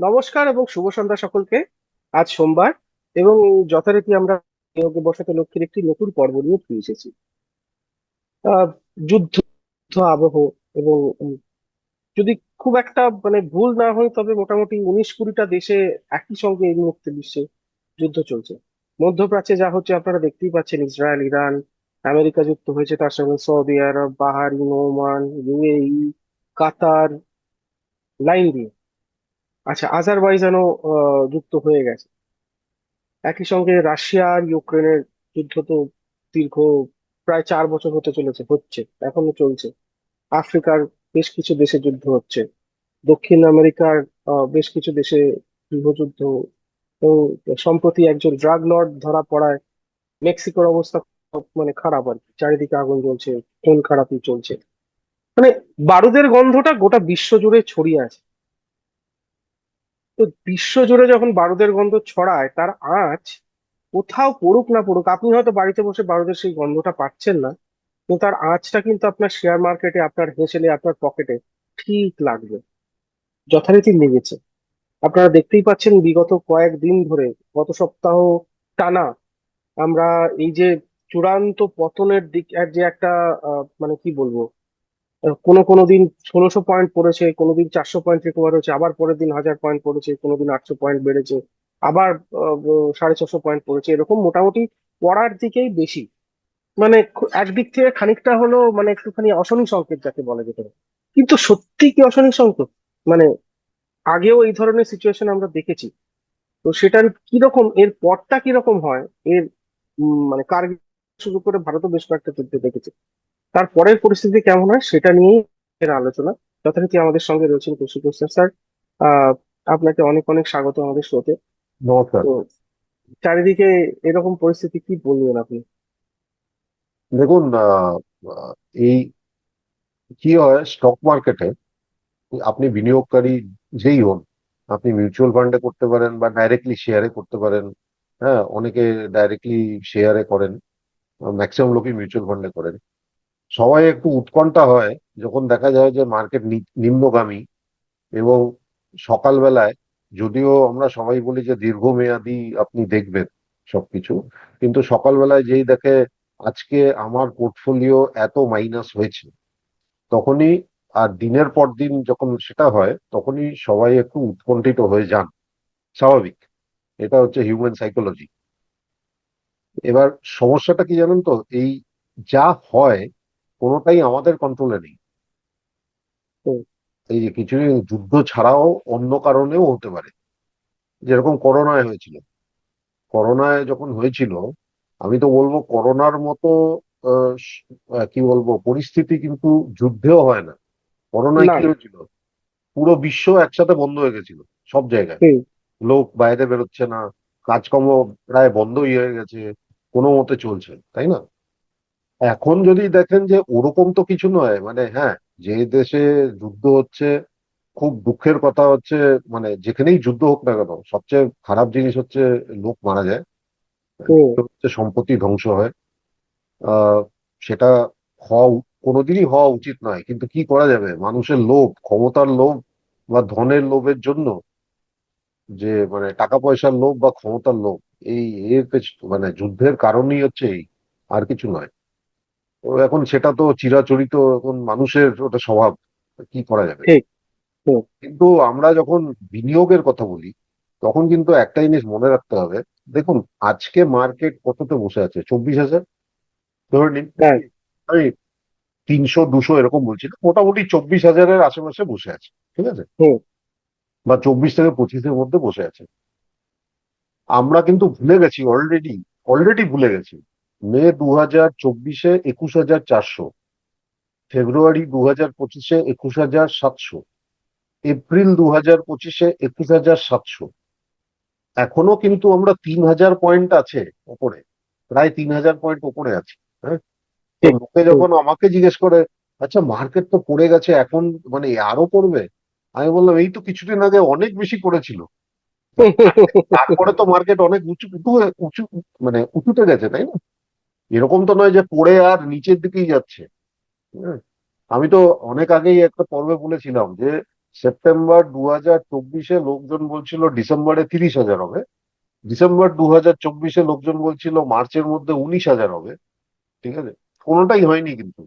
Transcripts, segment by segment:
নমস্কার এবং শুভ সন্ধ্যা সকলকে। আজ সোমবার এবং যথারীতি আমরা নিয়োগে বসত লক্ষ্মীর একটি নতুন পর্ব নিয়ে ফিরে এসেছি। আহ যুদ্ধ যুদ্ধ আবহ এবং যদি খুব একটা ভুল না হয় তবে মোটামুটি 19-20টা দেশে একই সঙ্গে এই মুহূর্তে বিশ্বে যুদ্ধ চলছে। মধ্যপ্রাচ্যে যা হচ্ছে আপনারা দেখতেই পাচ্ছেন, ইসরায়েল, ইরান, আমেরিকা যুক্ত হয়েছে, তার সঙ্গে সৌদি আরব, বাহারিন, ওমান, ইউএই, কাতার, লাইন দিয়ে। আচ্ছা, আজারবাইজানও যুক্ত হয়ে গেছে। একই সঙ্গে রাশিয়া আর ইউক্রেনের যুদ্ধ তো দীর্ঘ প্রায় 4 বছর হতে চলেছে, হচ্ছে, এখনো চলছে। আফ্রিকার বেশ কিছু দেশে যুদ্ধ হচ্ছে। দক্ষিণ আমেরিকার বেশ কিছু দেশে গৃহযুদ্ধ। তো সম্প্রতি একজন ড্রাগ লর্ড ধরা পড়ায় মেক্সিকোর অবস্থা খুব খারাপ আর কি। চারিদিকে আগুন জ্বলছে, খুন খারাপি চলছে। মানে বারুদের গন্ধটা গোটা বিশ্ব জুড়ে ছড়িয়ে আছে। তো বিশ্ব জুড়ে যখন বারুদের গন্ধ ছড়ায়, তার আঁচ কোথাও পড়ুক না পড়ুক, আপনি হয়তো বাড়িতে বসে বারুদের সেই গন্ধটা পাচ্ছেন না, কিন্তু তার আঁচটা কিন্তু আপনার শেয়ার মার্কেটে, আপনার হেঁসেলে, আপনার পকেটে ঠিক লাগবে। যথারীতি লেগেছে। আপনারা দেখতেই পাচ্ছেন বিগত কয়েকদিন ধরে, গত সপ্তাহ টানা আমরা এই যে চূড়ান্ত পতনের দিক, আর যে একটা কি বলবো, কোনো কোনো দিন 1600 পয়েন্ট পড়েছে, কোনোদিন 400 পয়েন্ট রিকভার হয়েছে, আবার পরের দিন 1000 পয়েন্ট পড়েছে, কোনোদিন 800 পয়েন্ট বেড়েছে, আবার 650 পয়েন্ট পড়েছে, এরকম মোটামুটি পড়ার দিকেই বেশি। একদিক থেকে খানিকটা হলো একটুখানি অশনি সংকেত যাকে বলা যেতে পারে। কিন্তু সত্যি কি অশনি সংকেত? মানে আগেও এই ধরনের সিচুয়েশন আমরা দেখেছি। তো সেটার কিরকম, এর পরটা কিরকম হয়, এর কার্গিল শুরু করে ভারতও বেশ কয়েকটা যুদ্ধ দেখেছে, তারপরের পরিস্থিতি কেমন হয় সেটা নিয়েই এর আলোচনা। যথারীতি আমাদের সঙ্গে রয়েছেন কৌশিক হোসেন স্যার। আহ আপনাকে অনেক অনেক স্বাগত আমাদের শোতে। নমস্কার। তো চারিদিকে এরকম পরিস্থিতি, কি বলবেন আপনি? দেখুন, আহ, এই কি হয় স্টক মার্কেটে, আপনি বিনিয়োগকারী যেই হন, আপনি মিউচুয়াল ফান্ডে করতে পারেন বা ডাইরেক্টলি শেয়ারে করতে পারেন। হ্যাঁ, অনেকে ডাইরেক্টলি শেয়ারে করেন, ম্যাক্সিমাম লোকই মিউচুয়াল ফান্ডে করেন। সবাই একটু উৎকণ্ঠা হয় যখন দেখা যায় যে মার্কেট নিম্নগামী, এবং সকালবেলায়, যদিও আমরা সবাই বলি যে দীর্ঘমেয়াদী আপনি দেখবেন সবকিছু, কিন্তু সকালবেলায় যেই দেখে আজকে আমার পোর্টফোলিও এত মাইনাস হয়েছে, তখনই, আর দিনের পর দিন যখন সেটা হয়, তখনই সবাই একটু উৎকণ্ঠিত হয়ে যান। স্বাভাবিক, এটা হচ্ছে হিউম্যান সাইকোলজি। এবার সমস্যাটা কি জানেন তো, এই যা হয় কোনোটাই আমাদের কন্ট্রোলে নেই। হুম। এই যে কিছু যুদ্ধ ছাড়াও অন্য কারণেও হতে পারে, যেরকম করোনায় হয়েছিল। করোনায় যখন হয়েছিল, আমি তো বলবো করোনার মতো কি বলবো পরিস্থিতি কিন্তু যুদ্ধেও হয় না। করোনায় না কি না। হয়েছিল, পুরো বিশ্ব একসাথে বন্ধ হয়ে গেছিল, সব জায়গায়। হুম। লোক বাইরে বেরোচ্ছে না, কাজকর্ম প্রায় বন্ধই হয়ে গেছে, কোনো মতে চলছে, তাই না? এখন যদি দেখেন যে ওরকম তো কিছু নয়, মানে হ্যাঁ, যে দেশে যুদ্ধ হচ্ছে, খুব দুঃখের কথা হচ্ছে, মানে যেখানেই যুদ্ধ হোক না কেন, সবচেয়ে খারাপ জিনিস হচ্ছে লোক মারা যায়, হুম। হচ্ছে সম্পত্তি ধ্বংস হয়। আহ সেটা কোনোদিনই হওয়া উচিত নয়, কিন্তু কি করা যাবে, মানুষের লোভ, ক্ষমতার লোভ বা ধনের লোভের জন্য, যে মানে টাকা পয়সার লোভ বা ক্ষমতার লোভ, এই মানে যুদ্ধের কারণই হচ্ছে এই, আর কিছু নয়। তো এখন সেটা তো চিরাচরিত, এখন মানুষের ওটা স্বভাব, কি করা যাবে। ঠিক। হুম। কিন্তু আমরা যখন বিনিয়োগের কথা বলি, তখন কিন্তু একটা জিনিস মনে রাখতে হবে। দেখুন, আজকে মার্কেট কততে বসে আছে, 24,000 ধরে নিন। হ্যাঁ। আমি 300 200 এরকম বলছি না, মোটামুটি 24,000-এর আশেপাশে বসে আছে, ঠিক আছে, হুম। বা 24 থেকে 25-এর মধ্যে বসে আছে। আমরা কিন্তু ভুলে গেছি, অলরেডি অলরেডি ভুলে গেছি। মে 2024-এ 21,400, ফেব্রুয়ারি 2025-এ 21,700, এপ্রিল 2025-এ 21,700। এখনো কিন্তু আমরা 3,000 পয়েন্ট আছে ওপরে, প্রায় 3,000 পয়েন্ট ওপরে আছে। হ্যাঁ, তো ঠিক। লোকে হুম। যখন আমাকে জিজ্ঞেস করে, আচ্ছা মার্কেট তো পড়ে গেছে এখন, মানে আরো পড়বে, আমি বললাম এই তো কিছুদিন আগে অনেক বেশি পড়েছিল, তারপরে তো মার্কেট অনেক উঁচু উঁচু উঁচু, মানে উঁচুতে গেছে, তাই না? এরকম তো নয় যে পড়ে আর নিচের দিকেই যাচ্ছে। হ্যাঁ, আমি তো অনেক আগেই একটা পর্বে বলেছিলাম যে সেপ্টেম্বর 2024 লোকজন বলছিল ডিসেম্বরে 30,000 হবে। ডিসেম্বর 2024 লোকজন বলছিল মার্চের মধ্যে 19,000 হবে। ঠিক আছে, কোনোটাই হয়নি কিন্তু,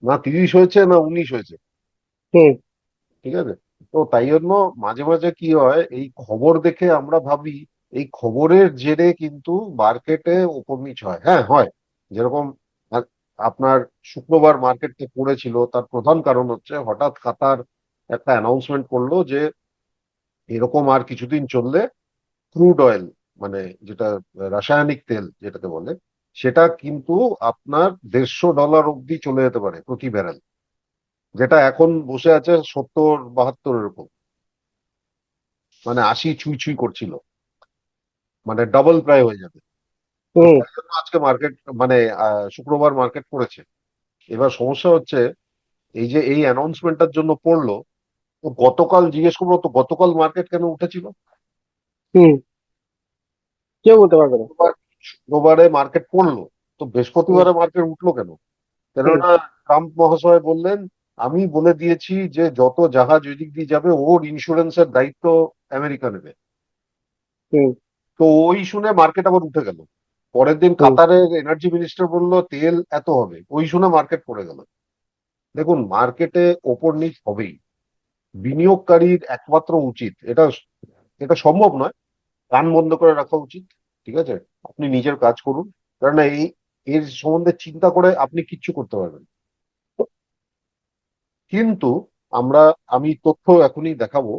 না 30 হয়েছে না 19 হয়েছে। হুম। ঠিক আছে, তো তাই জন্য মাঝে মাঝে কি হয়, এই খবর দেখে আমরা ভাবি এই খবরের জেরে কিন্তু মার্কেটে উপর নিচ হয়। হ্যাঁ, হয়। যেরকম আ- আপনার শুক্রবার মার্কেটে পড়েছিল, তার প্রধান কারণ হচ্ছে হঠাৎ কাতার একটা অ্যানাউন্সমেন্ট করলো যে এরকম আর কিছুদিন চললে ক্রুড অয়েল, মানে যেটা রাসায়নিক তেল যেটাকে বলে, সেটা কিন্তু আপনার $150 অব্দি চলে যেতে পারে প্রতি ব্যারেল, যেটা এখন বসে আছে 70-72 এরকম, মানে 80 ছুঁই ছুঁই করছিল, মানে ডাবল প্রায় হয়ে যাবে। তো হুম। তাই জন্য আজকে মার্কেট, মানে শুক্রবার মার্কেট পড়েছে। এবার সমস্যা হচ্ছে এই যে এই অ্যানাউন্সমেন্টটার জন্য পড়লো, তো গতকাল জিজ্ঞেস করবো তো গতকাল মার্কেট কেন উঠেছিল? হুম। কেউ বলতে পারবে না। শুক্রবার শুক্রবারে মার্কেট পড়লো, তো হুম। বৃহস্পতিবারে মার্কেট উঠলো কেন? হুম। কেননা ট্রাম্প মহাশয় বললেন, আমি বলে দিয়েছি যে যত জাহাজ ওই দিক দিয়ে যাবে ওর ইন্স্যুরেন্সের দায়িত্ব আমেরিকা নেবে। হুম। তো ওই শুনে মার্কেট আবার উঠে গেল। পরের দিন হুম। কাতারের এনার্জি মিনিস্টার বলল তেল এত হবে, ওই শুনে মার্কেট পড়ে গেল। দেখুন, মার্কেটে ওপর নিচ হবেই। বিনিয়োগকারীর একমাত্র উচিত, এটা এটা সম্ভব নয়, কান বন্ধ করে রাখা উচিত। ঠিক আছে, আপনি নিজের কাজ করুন, কারণ এই এর সম্বন্ধে চিন্তা করে আপনি কিচ্ছু করতে পারবেন না। কিন্তু আমরা, আমি তথ্য এখনই দেখাবো,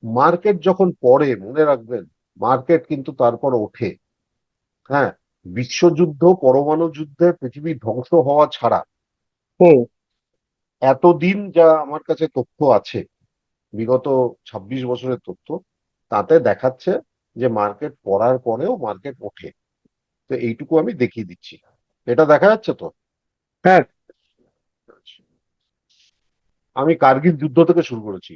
মার্কেট যখন পড়ে মনে রাখবেন মার্কেট কিন্তু তারপর ওঠে। হ্যাঁ, বিশ্বযুদ্ধ, পরমাণু যুদ্ধে পৃথিবী ধ্বংস হওয়া ছাড়া হুম। এতদিন যা আমার কাছে তথ্য আছে, বিগত 26 বছরের তথ্য, তাতে দেখাচ্ছে যে মার্কেট পড়ার পরেও মার্কেট ওঠে। তো এইটুকু আমি দেখিয়ে দিচ্ছি। এটা দেখা যাচ্ছে তো? হ্যাঁ। আমি কার্গিল যুদ্ধ থেকে শুরু করেছি।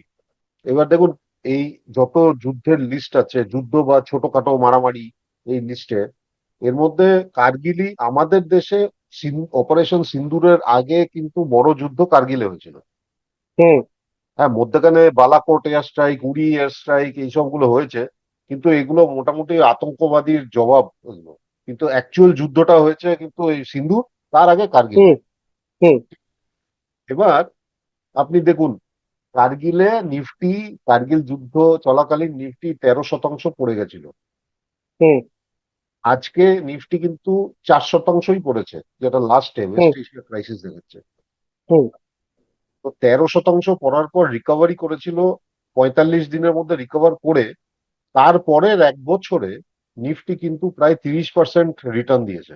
এবার দেখুন, এই যত যুদ্ধের লিস্ট আছে, যুদ্ধ বা ছোটখাটো মারামারি, এই লিস্টে এর মধ্যে কার্গিলই আমাদের দেশে, অপারেশন সিন্দুরের আগে কিন্তু বড় যুদ্ধ কার্গিলে হয়েছিল। হুম। হ্যাঁ, মধ্যখানে বালাকোট এয়ার স্ট্রাইক, উড়ি এয়ার স্ট্রাইক, এইসবগুলো হয়েছে, কিন্তু এগুলো মোটামুটি আতঙ্কবাদীর জবাব এগুলো। কিন্তু অ্যাকচুয়াল যুদ্ধটা হয়েছে কিন্তু এই সিন্ধু, তার আগে কার্গিলে। হুম। হুম। এবার আপনি দেখুন, কার্গিলে নিফটি, কার্গিল যুদ্ধ চলাকালীন নিফটি 13% পড়ে গেছিল। হুম। আজকে নিফটি কিন্তু 4%ই পড়েছে, যেটা লাস্টে হুম। ওয়েস্ট এশিয়া ক্রাইসিস দেখেছে। হুম। তো 13% পড়ার পর রিকভারি করেছিল, 45 দিনের মধ্যে রিকভার করে তারপরের 1 বছরে নিফটি কিন্তু প্রায় 30% রিটার্ন দিয়েছে।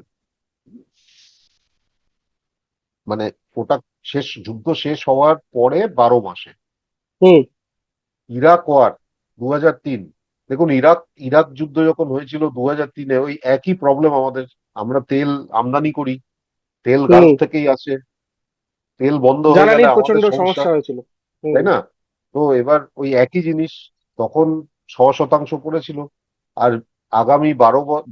মানে ওটা যুদ্ধ শেষ হওয়ার পরে 12 মাসে। হুম। ইরাক ওয়ার 2003, দেখুন ইরাক ইরাক যুদ্ধ যখন হয়েছিল 2003-এ, ওই একই প্রবলেম আমাদের। আমরা তেল আমদানি করি, তেল গালফ হুম। থেকেই আসে, তেল বন্ধ হয়ে গেলে জ্বালানির আমাদের প্রচন্ড সমস্যা, সমস্যা হয়েছিল। হুম। তাই না? তো এবার ওই একই জিনিস তখন 6% পড়েছিল, আর আগামী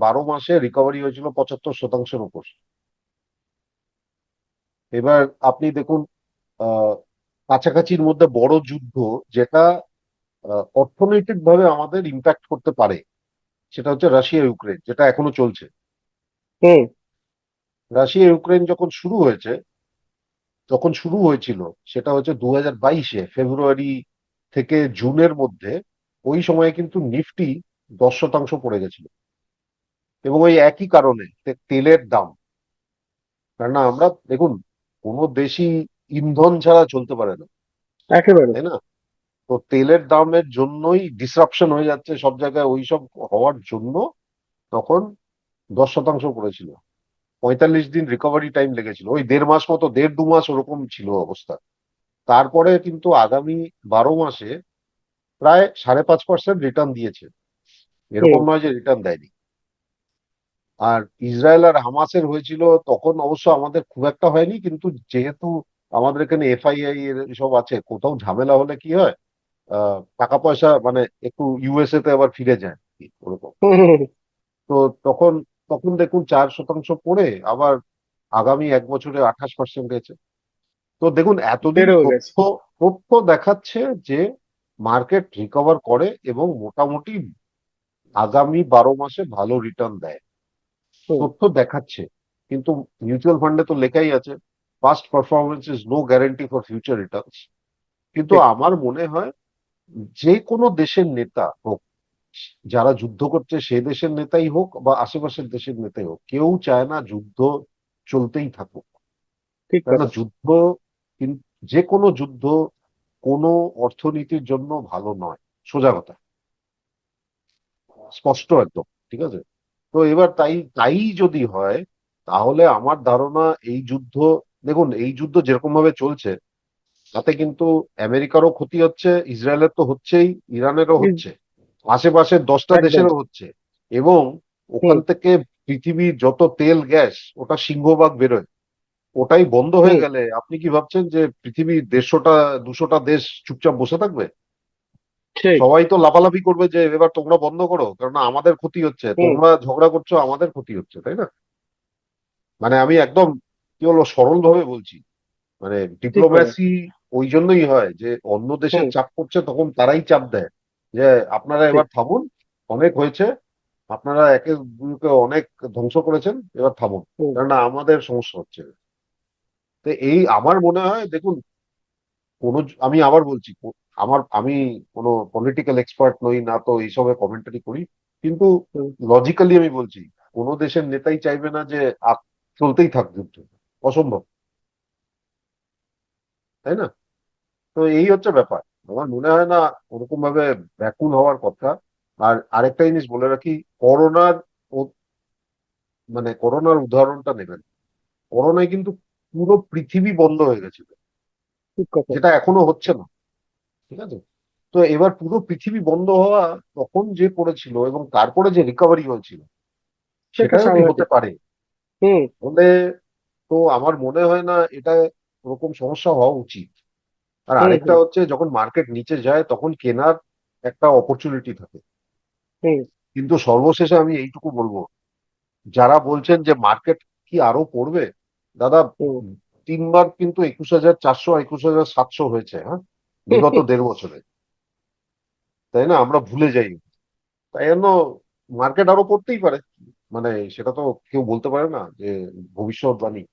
12 মাসে রিকভারি হয়েছিল 75%-এর উপর। এবার আপনি দেখুন, আহ কাছাকাছির মধ্যে বড় যুদ্ধ যেটা অর্থনৈতিক ভাবে আমাদের ইম্প্যাক্ট করতে পারে, সেটা হচ্ছে রাশিয়া ইউক্রেন, যেটা এখনো চলছে। হুম। রাশিয়া ইউক্রেন যখন শুরু হয়েছিল, সেটা হচ্ছে 2022-এ ফেব্রুয়ারি থেকে জুনের মধ্যে। ওই সময়ে কিন্তু নিফটি 10% পড়ে গেছিল, এবং ওই একই কারণে, তেলের দাম। কারণ আমরা দেখুন, কোনো দেশই ইন্ধন ছাড়া চলতে পারে না, একেবারে। তাই না? তো তেলের দামের জন্যই ডিসরাপশন হয়ে যাচ্ছে সব জায়গায়, ওই সব হওয়ার জন্য তখন 10% পড়েছিল। 45 দিন রিকভারি টাইম লেগেছিল, ওই 1.5 মাস মতো, 1.5-2 মাস ওরকম ছিল অবস্থা। তারপরে কিন্তু আগামী 12 মাসে প্রায় 5.5% রিটার্ন দিয়েছে, হুম। এরকম নয় যে রিটার্ন দেয়নি। আর ইসরায়েল আর হামাসের হয়েছিল তখন, অবশ্য আমাদের খুব একটা হয়নি, কিন্তু যেহেতু আমাদের এখানে এফআইআই এর সব আছে, কোথাও ঝামেলা হলে কি হয়, টাকা পয়সা মানে একটু ইউএসএ তে আবার ফিরে যায় ওরকম। হুম। হুম। তো তখন তখন দেখুন 4% পড়ে আবার আগামী 1 বছরে 28% হয়েছে। তো দেখুন, এতদিন বেড়েও গেছে। তথ্য তথ্য দেখাচ্ছে যে মার্কেট রিকভার করে এবং মোটামুটি আগামী 12 মাসে ভালো রিটার্ন দেয়, হুম। তথ্য দেখাচ্ছে। কিন্তু মিউচুয়াল ফান্ডে তো লেখাই আছে, past performance is no guarantee for future returns. কিন্তু ঠিক। আমার মনে হয় যে কোনো দেশের নেতা হোক, যারা যুদ্ধ করছে সে দেশের নেতাই হোক বা আশেপাশের দেশের নেতাই হোক, কেউ চায় না যুদ্ধ চলতেই থাকুক। ঠিক কেননা কথা। যুদ্ধ, যে কোনো যুদ্ধ কোনো অর্থনীতির জন্য ভালো নয়, সোজা কথা, স্পষ্ট একদম। ঠিক আছে? তো এবার তাই তাই যদি হয়, তাহলে আমার ধারণা এই যুদ্ধ, দেখুন এই যুদ্ধ যেরকম ভাবে চলছে, তাতে কিন্তু আমেরিকারও ক্ষতি হচ্ছে, ইসরায়েলের তো হচ্ছেই, ইরানেরও হচ্ছে, আশেপাশের 10টা একদম। দেশেরও হচ্ছে। এবং ওখান হুম। থেকে পৃথিবীর যত তেল গ্যাস, ওটা সিংহভাগ বেরোয়। ওটাই বন্ধ হুম। হয়ে গেলে আপনি কি ভাবছেন যে পৃথিবীর 150টা 200টা দেশ চুপচাপ বসে থাকবে? ঠিক। সবাই তো লাফালাফি করবে যে এবার তোমরা বন্ধ করো, কারণ আমাদের ক্ষতি হচ্ছে, হুম। তোমরা ঝগড়া করছো, আমাদের ক্ষতি হচ্ছে, তাই না? মানে আমি একদম কি বলবো, সরল ভাবে বলছি। মানে ঠিক কথা। ডিপ্লোম্যাসি ওই জন্যই হয় যে অন্য দেশের হুম। চাপ করছে, তখন তারাই চাপ দেয় যে আপনারা ঠিক। এবার থামুন, অনেক হয়েছে, আপনারা একে দুকে অনেক ধ্বংস করেছেন, এবার থামুন, হুম। কেননা আমাদের সমস্যা হচ্ছে। তো এই আমার মনে হয়, দেখুন, কোন, আমি আবার বলছি, আমি কোনো পলিটিক্যাল এক্সপার্ট নই না, তো এইসবে কমেন্টারি করি, কিন্তু হুম। লজিক্যালি আমি বলছি, কোন দেশের নেতাই চাইবে না যে চলতেই থাক যুদ্ধ, অসম্ভব, তাই না? তো এই হচ্ছে ব্যাপার। আমার মনে হয় না ওরকম ভাবে ব্যাকুল হওয়ার কথা। আর আরেকটা জিনিস বলে রাখি, করোনার করোনার উদাহরণটা নেবেন। করোনায় কিন্তু পুরো পৃথিবী বন্ধ হয়ে গেছিল, ঠিক কথা। যেটা এখনো হচ্ছে না। ঠিক আছে? তো এবার পুরো পৃথিবী বন্ধ হওয়া, তখন যে পড়েছিল এবং তারপরে যে রিকভারি হয়েছিল, সেটা সেটা যদি হতে সাংঘাতিক। পারে, হুম। তাহলে তো আমার মনে হয় না এটা ওরকম সমস্যা হওয়া উচিত। আর হুম। আরেকটা হুম। হচ্ছে, যখন মার্কেট নিচে যায় তখন কেনার একটা অপরচুনিটি থাকে। হুম। কিন্তু সর্বশেষে আমি এইটুকু বলবো, যারা বলছেন যে মার্কেট কি আরো পড়বে, দাদা, হুম। 3বার কিন্তু 21,400 21,700 হয়েছে, হ্যাঁ, বিগত 1.5 বছরে, তাই না? আমরা ভুলে যাই। তাই জন্য মার্কেট আরো পড়তেই পারে, মানে সেটা তো কেউ বলতে পারে না যে ভবিষ্যৎবাণী,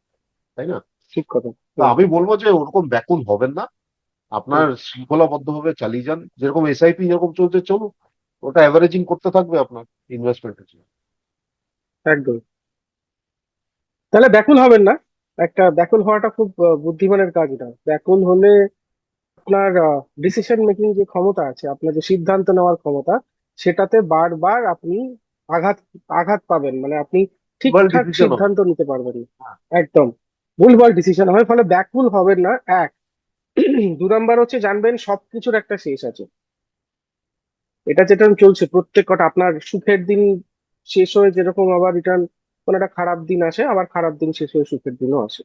তাই না? ঠিক কথা। তো হুম। আমি বলবো যে ওরকম ব্যাকুল হবেন না, হুম। আপনার শৃঙ্খলাবদ্ধভাবে চালিয়ে যান, যেরকম এসআইপি যেরকম চলছে চলুন, ওটা অ্যাভারেজিং করতে থাকবে আপনার ইনভেস্টমেন্টের জন্য। একদম। তাহলে ব্যাকুল হবেন না। একটা ব্যাকুল হওয়াটা খুব বুদ্ধিমানের কাজ না। ব্যাকুল হলে আপনার ডিসিশন মেকিং যে ক্ষমতা আছে, আপনার যে সিদ্ধান্ত নেওয়ার ক্ষমতা, সেটাতে বারবার আপনি আঘাত আঘাত পাবেন, মানে আপনি ভুলভাল ঠিকঠাক ডিসিশন হবে। সিদ্ধান্ত নিতে পারবেন না। হ্যাঁ। একদম। ভুলভাল ডিসিশন হয়, ফলে ব্যাকুল হবেন না। এক। 2 নাম্বার হচ্ছে, জানবেন সবকিছুর একটা শেষ আছে। এটা যেটা চলছে প্রত্যেক কটা আপনার সুখের দিন শেষ হয়ে যেরকম আবার রিটার্ন, কোনো একটা খারাপ দিন আসে, আবার খারাপ দিন শেষ হয়ে সুখের দিনও আসে।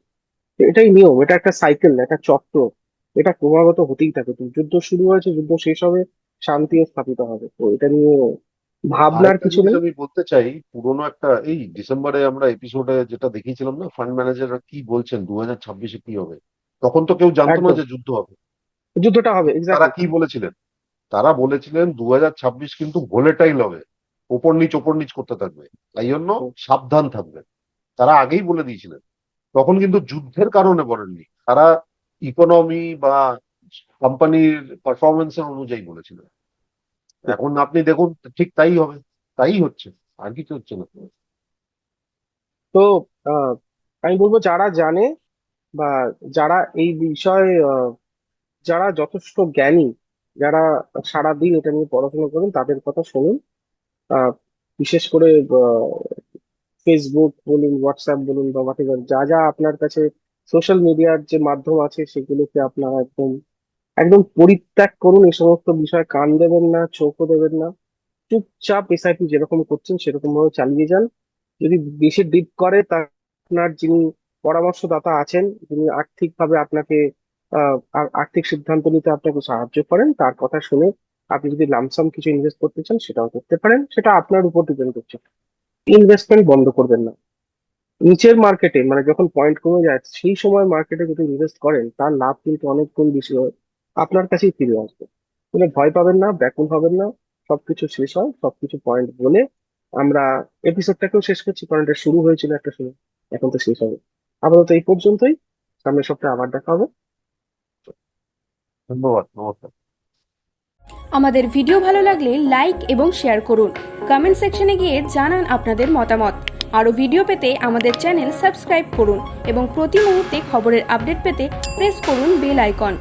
তো এটাই নিয়ম, এটা একটা সাইকেল, একটা চক্র। এটা ক্রমাগত হতেই থাকে। তো যুদ্ধ শুরু হয়েছে, যুদ্ধ শেষ হবে, শান্তিও স্থাপিত হবে। তো এটা নিয়ে ভাবনার আরেকটা কিছু জিনিস নেই। আমি বলতে চাই, পুরোনো একটা, এই ডিসেম্বরে আমরা এপিসোডে যেটা দেখিয়েছিলাম না, ফান্ড ম্যানেজাররা কি বলছেন 2026-এ কি হবে, তখন তো কেউ জানতো না একদম। যে যুদ্ধ হবে। যুদ্ধটা হবে, কিন্তু তারা এক্স্যাক্টলি। কি বলেছিলেন? তারা বলেছিলেন 2026 কিন্তু ভোলেটাইল হবে, ওপর নিচ করতে থাকবে, তাই জন্য সাবধান থাকবে। তারা আগেই বলে দিয়েছিলেন। তখন কিন্তু যুদ্ধের কারণে বলেননি, তারা ইকোনমি বা কোম্পানির পারফরমেন্সের অনুযায়ী বলেছিলেন। এখন আপনি দেখুন, ঠিক তাই হবে, তাই হচ্ছে, আর কিছু হচ্ছে না। তো আহ, আমি বলবো, যারা জানে বা যারা এই বিষয়ে যারা যথেষ্ট জ্ঞানী, যারা সারাদিন এটা নিয়ে পড়াশোনা করেন, তাদের কথা শুনুন। আহ, বিশেষ করে ফেসবুক বলুন, হোয়াটসঅ্যাপ বলুন, বা whatever, যা যা আপনার কাছে সোশ্যাল মিডিয়ার যে মাধ্যম আছে, সেগুলোকে আপনারা একদম একদম পরিত্যাগ করুন। এই সমস্ত বিষয়ে কান দেবেন না, চোখও দেবেন না। চুপচাপ এসআইপি যেরকম করছেন সেরকম ভাবে চালিয়ে যান। যদি বেশি ডিপ করে, তা আপনার যিনি পরামর্শদাতা আছেন, যিনি আর্থিকভাবে আপনাকে আর্থিক সিদ্ধান্ত নিতে আপনাকে সাহায্য করেন, তার কথা শুনে আপনি যদি লামসাম কিছু ইনভেস্ট করতে চান, সেটাও করতে পারেন। সেটা আপনার উপর ডিপেন্ড করছে। ইনভেস্টমেন্ট বন্ধ করবেন না। নিচের মার্কেটে, মানে যখন পয়েন্ট কমে যায়, সেই সময় মার্কেটে যদি ইনভেস্ট করেন, তার লাভ কিন্তু অনেক গুণ বেশি হয়, আপনার কাছেই ফিরে আসবে। কোনো ভয় পাবেন না, ব্যাকুল হবেন না। সবকিছু শেষ হয়, সবকিছু পয়েন্ট বলে আমরা এপিসোডটাকেও শেষ করছি, কারণ এটা শুরু হয়েছিল একটা সময়, এখন তো শেষ হবে। আপাতত এই পর্যন্তই। সামনের সপ্তাহে আবার দেখা হবে। ধন্যবাদ, নমস্কার। আমাদের ভিডিও ভালো লাগলে লাইক এবং শেয়ার করুন। কমেন্ট সেকশনে গিয়ে জানান আপনাদের মতামত। আরও ভিডিও পেতে আমাদের চ্যানেল সাবস্ক্রাইব করুন এবং প্রতি মুহূর্তে খবরের আপডেট পেতে প্রেস করুন বেল আইকন।